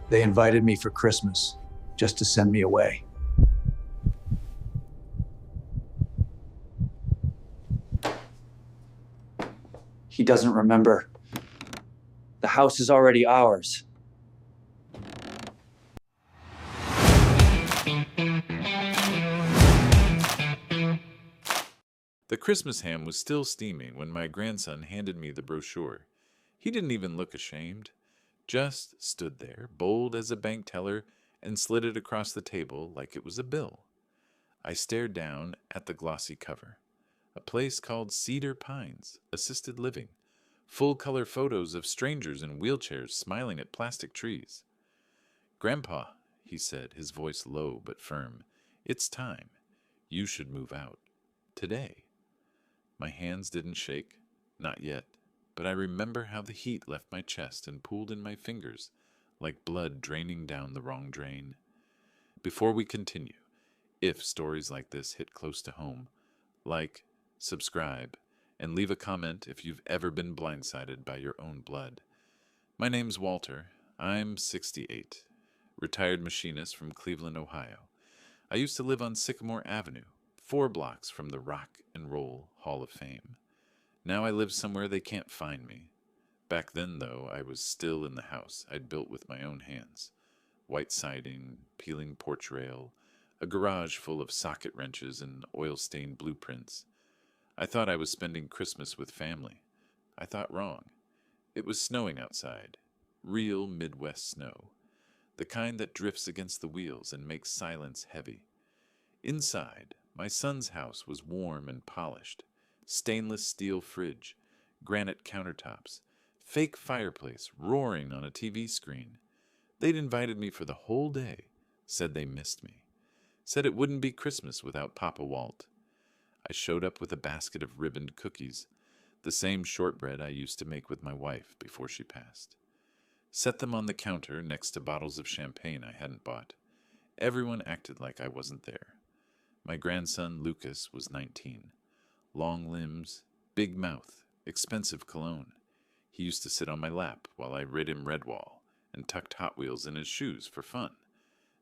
They invited me for Christmas, just to send me away. He doesn't remember. The house is already ours. The Christmas ham was still steaming when my grandson handed me the brochure. He didn't even look ashamed, just stood there, bold as a bank teller, and slid it across the table like it was a bill. I stared down at the glossy cover. A place called Cedar Pines, assisted living. Full-color photos of strangers in wheelchairs smiling at plastic trees. "Grandpa," he said, his voice low but firm, "it's time. You should move out. Today." My hands didn't shake, not yet, but I remember how the heat left my chest and pooled in my fingers, like blood draining down the wrong drain. Before we continue, if stories like this hit close to home, like, subscribe, and leave a comment if you've ever been blindsided by your own blood. My name's Walter. I'm 68, retired machinist from Cleveland, Ohio. I used to live on Sycamore Avenue, 4 blocks from the Rock and Roll Hall of Fame. Now I live somewhere they can't find me. Back then, though, I was still in the house I'd built with my own hands. White siding, peeling porch rail, a garage full of socket wrenches and oil-stained blueprints. I thought I was spending Christmas with family. I thought wrong. It was snowing outside. Real Midwest snow. The kind that drifts against the wheels and makes silence heavy. Inside, my son's house was warm and polished. Stainless steel fridge, granite countertops, fake fireplace roaring on a TV screen. They'd invited me for the whole day, said they missed me. Said it wouldn't be Christmas without Papa Walt. I showed up with a basket of ribboned cookies, the same shortbread I used to make with my wife before she passed. Set them on the counter next to bottles of champagne I hadn't bought. Everyone acted like I wasn't there. My grandson Lucas was 19. Long limbs, big mouth, expensive cologne. He used to sit on my lap while I rid him Redwall and tucked Hot Wheels in his shoes for fun.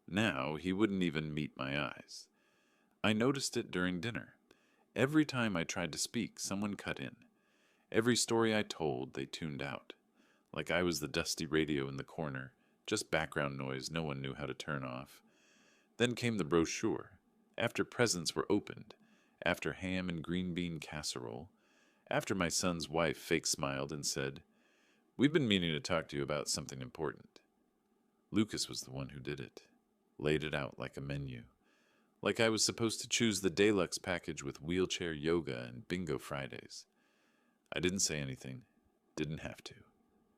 Now he wouldn't even meet my eyes. I noticed it during dinner. Every time I tried to speak, someone cut in. Every story I told, they tuned out. Like I was the dusty radio in the corner, just background noise no one knew how to turn off. Then came the brochure. After presents were opened, after ham and green bean casserole, after my son's wife fake smiled and said, "We've been meaning to talk to you about something important." Lucas was the one who did it. Laid it out like a menu. Like I was supposed to choose the deluxe package with wheelchair yoga and bingo Fridays. I didn't say anything. Didn't have to.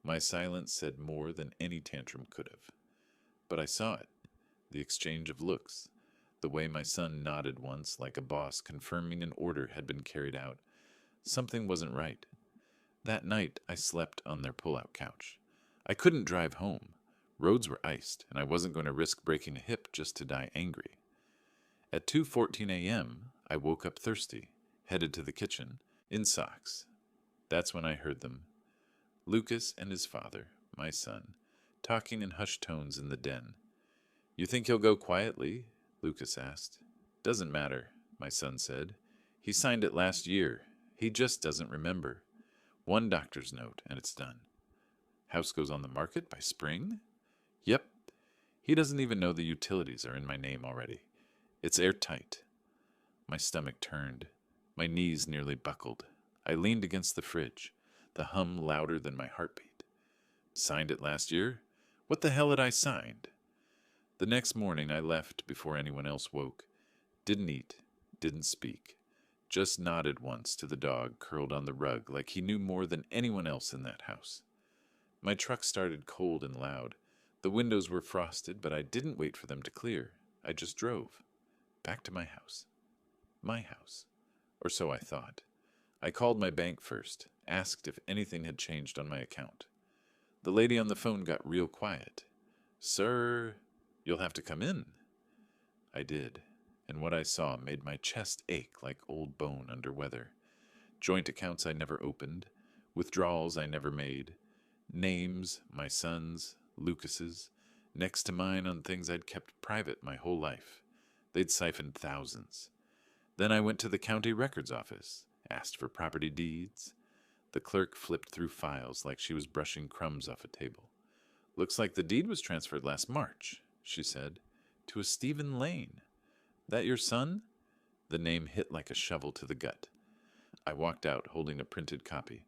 My silence said more than any tantrum could have. But I saw it. The exchange of looks. The way my son nodded once like a boss confirming an order had been carried out. Something wasn't right. That night I slept on their pull-out couch. I couldn't drive home. Roads were iced, and I wasn't going to risk breaking a hip just to die angry. At 2:14 a.m., I woke up thirsty, headed to the kitchen, in socks. That's when I heard them. Lucas and his father, my son, talking in hushed tones in the den. "You think he'll go quietly?" Lucas asked. "Doesn't matter," my son said. "He signed it last year. He just doesn't remember. One doctor's note, and it's done." "House goes on the market by spring?" "Yep. He doesn't even know the utilities are in my name already. It's airtight." My stomach turned. My knees nearly buckled. I leaned against the fridge, the hum louder than my heartbeat. Signed it last year? What the hell had I signed? The next morning I left before anyone else woke. Didn't eat, didn't speak. Just nodded once to the dog curled on the rug like he knew more than anyone else in that house. My truck started cold and loud. The windows were frosted, but I didn't wait for them to clear. I just drove. Back to my house. My house. Or so I thought. I called my bank first, asked if anything had changed on my account. The lady on the phone got real quiet. "Sir, you'll have to come in." I did, and what I saw made my chest ache like old bone under weather. Joint accounts I never opened, withdrawals I never made, names, my son's, Lucas's, next to mine on things I'd kept private my whole life. They'd siphoned thousands. Then I went to the county records office, asked for property deeds. The clerk flipped through files like she was brushing crumbs off a table. "Looks like the deed was transferred last March," she said, "to a Stephen Lane. That your son?" The name hit like a shovel to the gut. I walked out holding a printed copy.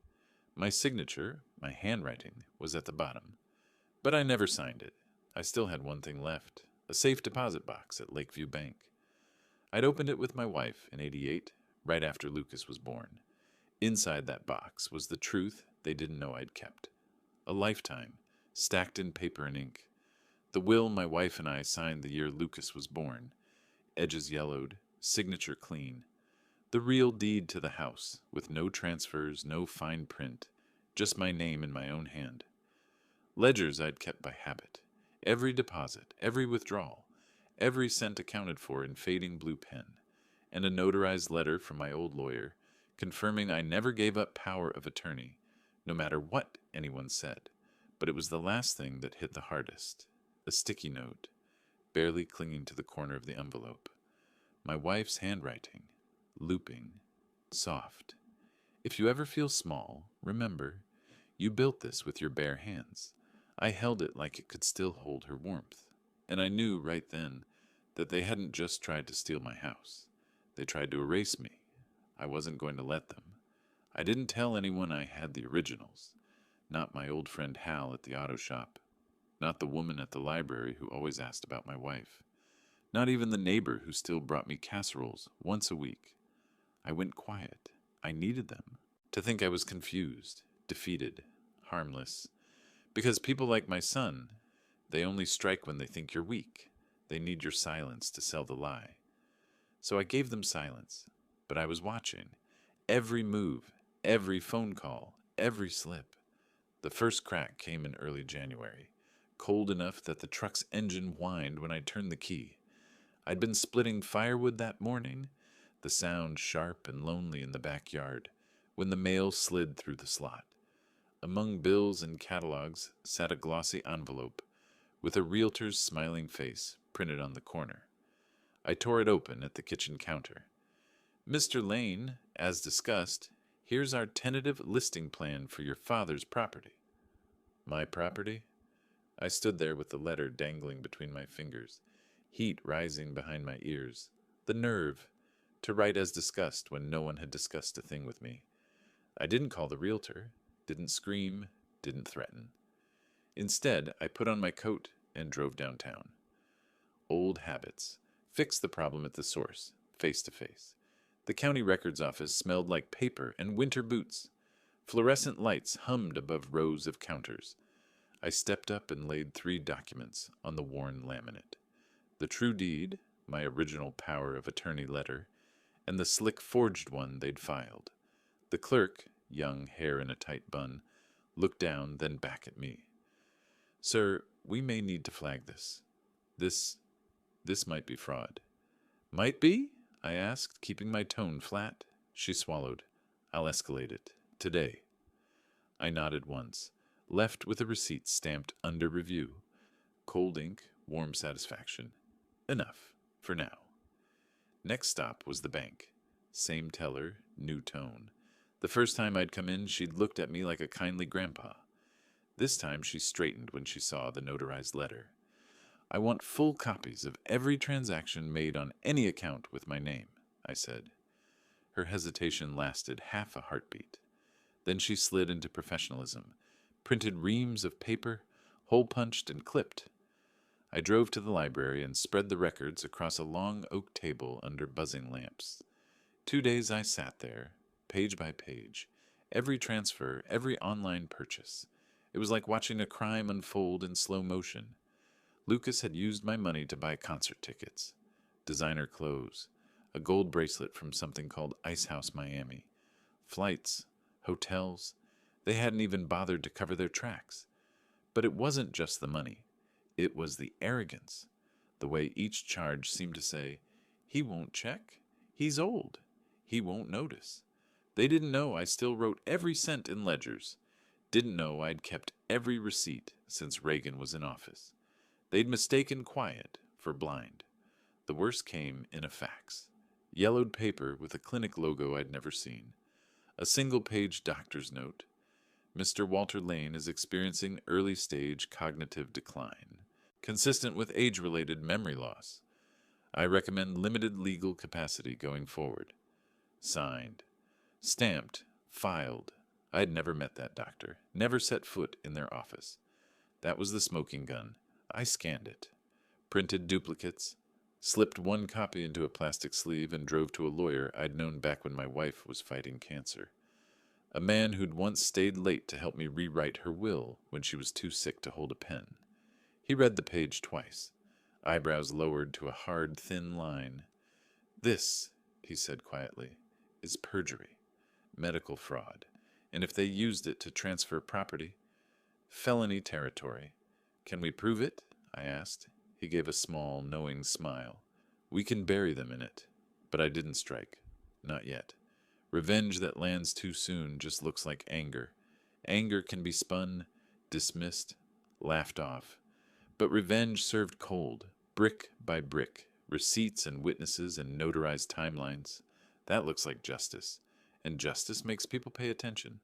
My signature, my handwriting, was at the bottom. But I never signed it. I still had one thing left, a safe deposit box at Lakeview Bank. I'd opened it with my wife in '88, right after Lucas was born. Inside that box was the truth they didn't know I'd kept. A lifetime, stacked in paper and ink. The will my wife and I signed the year Lucas was born. Edges yellowed, signature clean. The real deed to the house, with no transfers, no fine print, just my name in my own hand. Ledgers I'd kept by habit. Every deposit, every withdrawal, every cent accounted for in fading blue pen, and a notarized letter from my old lawyer confirming I never gave up power of attorney, no matter what anyone said. But it was the last thing that hit the hardest. A sticky note, barely clinging to the corner of the envelope. My wife's handwriting, looping, soft. "If you ever feel small, remember, you built this with your bare hands." I held it like it could still hold her warmth. And I knew right then that they hadn't just tried to steal my house. They tried to erase me. I wasn't going to let them. I didn't tell anyone I had the originals. Not my old friend Hal at the auto shop. Not the woman at the library who always asked about my wife. Not even the neighbor who still brought me casseroles once a week. I went quiet. I needed them to think I was confused, defeated, harmless. Because people like my son, they only strike when they think you're weak. They need your silence to sell the lie. So I gave them silence, but I was watching. Every move, every phone call, every slip. The first crack came in early January, cold enough that the truck's engine whined when I turned the key. I'd been splitting firewood that morning, the sound sharp and lonely in the backyard, when the mail slid through the slot. Among bills and catalogs sat a glossy envelope with a realtor's smiling face printed on the corner. I tore it open at the kitchen counter. "Mr. Lane, as discussed, here's our tentative listing plan for your father's property." My property? I stood there with the letter dangling between my fingers, heat rising behind my ears, the nerve to write as discussed when no one had discussed a thing with me. I didn't call the realtor, didn't scream, didn't threaten. Instead, I put on my coat and drove downtown. Old habits. Fix the problem at the source, face to face. The county records office smelled like paper and winter boots. Fluorescent lights hummed above rows of counters. I stepped up and laid 3 documents on the worn laminate. The true deed, my original power of attorney letter, and the slick forged one they'd filed. The clerk, young, hair in a tight bun, looked down, then back at me. "Sir, we may need to flag this. This might be fraud." "Might be?" I asked, keeping my tone flat. She swallowed. "I'll escalate it. Today." I nodded once, left with a receipt stamped under review. Cold ink, warm satisfaction. Enough, for now. Next stop was the bank. Same teller, new tone. The first time I'd come in, she'd looked at me like a kindly grandpa. This time she straightened when she saw the notarized letter. "I want full copies of every transaction made on any account with my name," I said. Her hesitation lasted half a heartbeat. Then she slid into professionalism, printed reams of paper, hole-punched and clipped. I drove to the library and spread the records across a long oak table under buzzing lamps. 2 days I sat there, page by page, every transfer, every online purchase. It was like watching a crime unfold in slow motion. Lucas had used my money to buy concert tickets, designer clothes, a gold bracelet from something called Ice House Miami, flights, hotels. They hadn't even bothered to cover their tracks. But it wasn't just the money. It was the arrogance, the way each charge seemed to say, "He won't check. He's old. He won't notice." They didn't know I still wrote every cent in ledgers, didn't know I'd kept every receipt since Reagan was in office, They'd mistaken quiet for blind. The worst came in a fax. Yellowed paper with a clinic logo I'd never seen. A single-page doctor's note. Mr. Walter Lane is experiencing early-stage cognitive decline, consistent with age-related memory loss. I recommend limited legal capacity going forward. Signed. Stamped. Filed. I had never met that doctor, never set foot in their office. That was the smoking gun. I scanned it. Printed duplicates. Slipped one copy into a plastic sleeve and drove to a lawyer I'd known back when my wife was fighting cancer. A man who'd once stayed late to help me rewrite her will when she was too sick to hold a pen. He read the page twice, eyebrows lowered to a hard, thin line. "This," he said quietly, "is perjury, medical fraud, and if they used it to transfer property, felony territory. Can we prove it?" I asked. He gave a small, knowing smile. "We can bury them in it." But I didn't strike. Not yet. Revenge that lands too soon just looks like anger. Anger can be spun, dismissed, laughed off. But revenge served cold, brick by brick, receipts and witnesses and notarized timelines. That looks like justice. And justice makes people pay attention.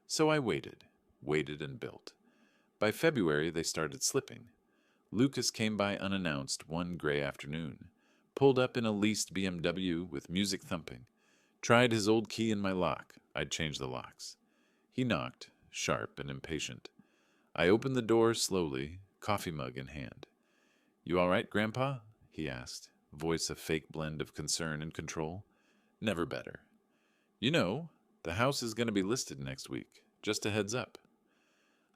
So I waited and built. By February, they started slipping. Lucas came by unannounced one gray afternoon, pulled up in a leased BMW with music thumping, tried his old key in my lock. I'd changed the locks. He knocked, sharp and impatient. I opened the door slowly, coffee mug in hand. "You all right, Grandpa?" he asked, voice a fake blend of concern and control. Never better. "You know, the house is going to be listed next week. Just a heads up."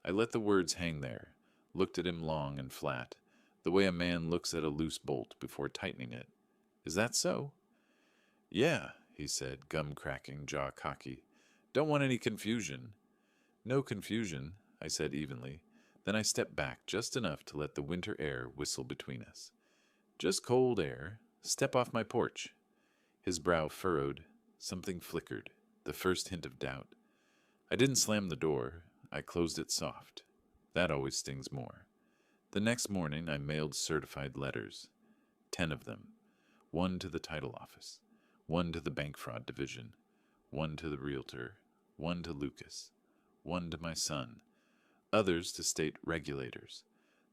I let the words hang there, looked at him long and flat, the way a man looks at a loose bolt before tightening it. "Is that so?" "Yeah," he said, gum cracking, jaw cocky. "Don't want any confusion." "No confusion," I said evenly. Then I stepped back just enough to let the winter air whistle between us. "Just cold air. Step off my porch." His brow furrowed. Something flickered, the first hint of doubt. I didn't slam the door. I closed it soft. That always stings more. The next morning I mailed certified letters. 10 of them. 1 to the title office. 1 to the bank fraud division. 1 to the realtor. 1 to Lucas. 1 to my son. Others to state regulators,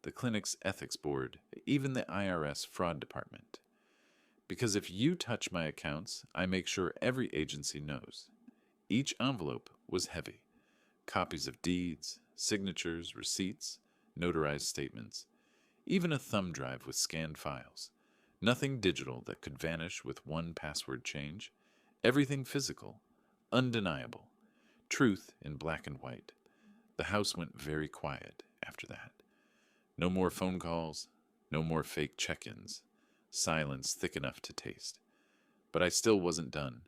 the clinic's ethics board, even the IRS fraud department. Because if you touch my accounts, I make sure every agency knows. Each envelope was heavy. Copies of deeds, signatures, receipts, notarized statements, even a thumb drive with scanned files. Nothing digital that could vanish with one password change. Everything physical, undeniable. Truth in black and white. The house went very quiet after that. No more phone calls, no more fake check-ins. Silence thick enough to taste. But I still wasn't done,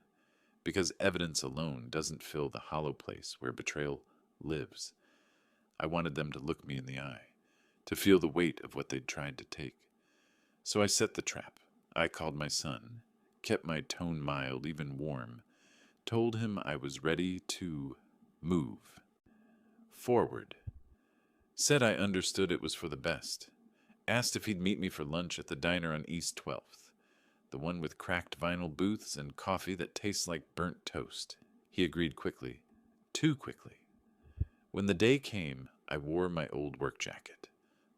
because evidence alone doesn't fill the hollow place where betrayal lives. I wanted them to look me in the eye, to feel the weight of what they'd tried to take. So I set the trap. I called my son, kept my tone mild, even warm, told him I was ready to move. Forward. Said I understood it was for the best. Asked if he'd meet me for lunch at the diner on East 12th, the one with cracked vinyl booths and coffee that tastes like burnt toast. He agreed quickly. Too quickly. When the day came, I wore my old work jacket,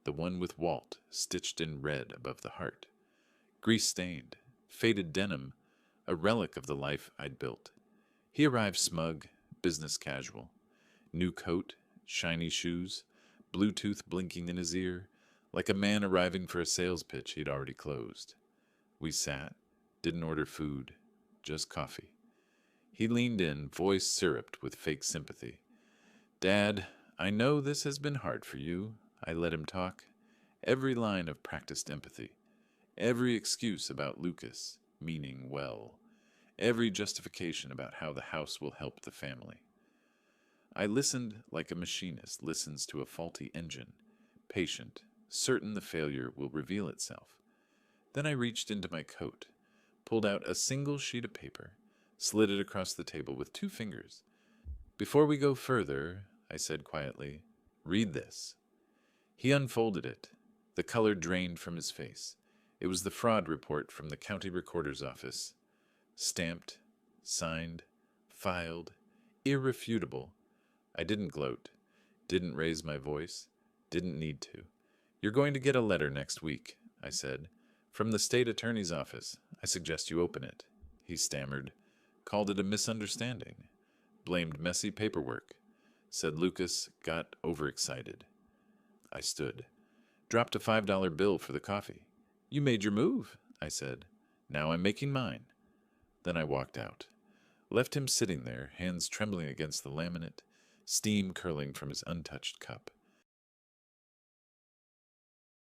the one with Walt stitched in red above the heart. Grease-stained, faded denim, a relic of the life I'd built. He arrived smug, business casual. New coat, shiny shoes, Bluetooth blinking in his ear, like a man arriving for a sales pitch he'd already closed. We sat, didn't order food, just coffee. He leaned in, voice syruped with fake sympathy. "Dad, I know this has been hard for you." I let him talk. Every line of practiced empathy. Every excuse about Lucas, meaning well. Every justification about how the house will help the family. I listened like a machinist listens to a faulty engine, patient, certain the failure will reveal itself. Then I reached into my coat, pulled out a single sheet of paper, slid it across the table with 2 fingers. "Before we go further," I said quietly, "read this." He unfolded it. The color drained from his face. It was the fraud report from the county recorder's office. Stamped, signed, filed, irrefutable. I didn't gloat, didn't raise my voice, didn't need to. You're going to get a letter next week, I said. From the state attorney's office. I suggest you open it. He stammered, called it a misunderstanding, blamed messy paperwork, said Lucas got overexcited. I stood, dropped a $5 bill for the coffee. You made your move, I said. Now I'm making mine. Then I walked out, left him sitting there, hands trembling against the laminate, steam curling from his untouched cup.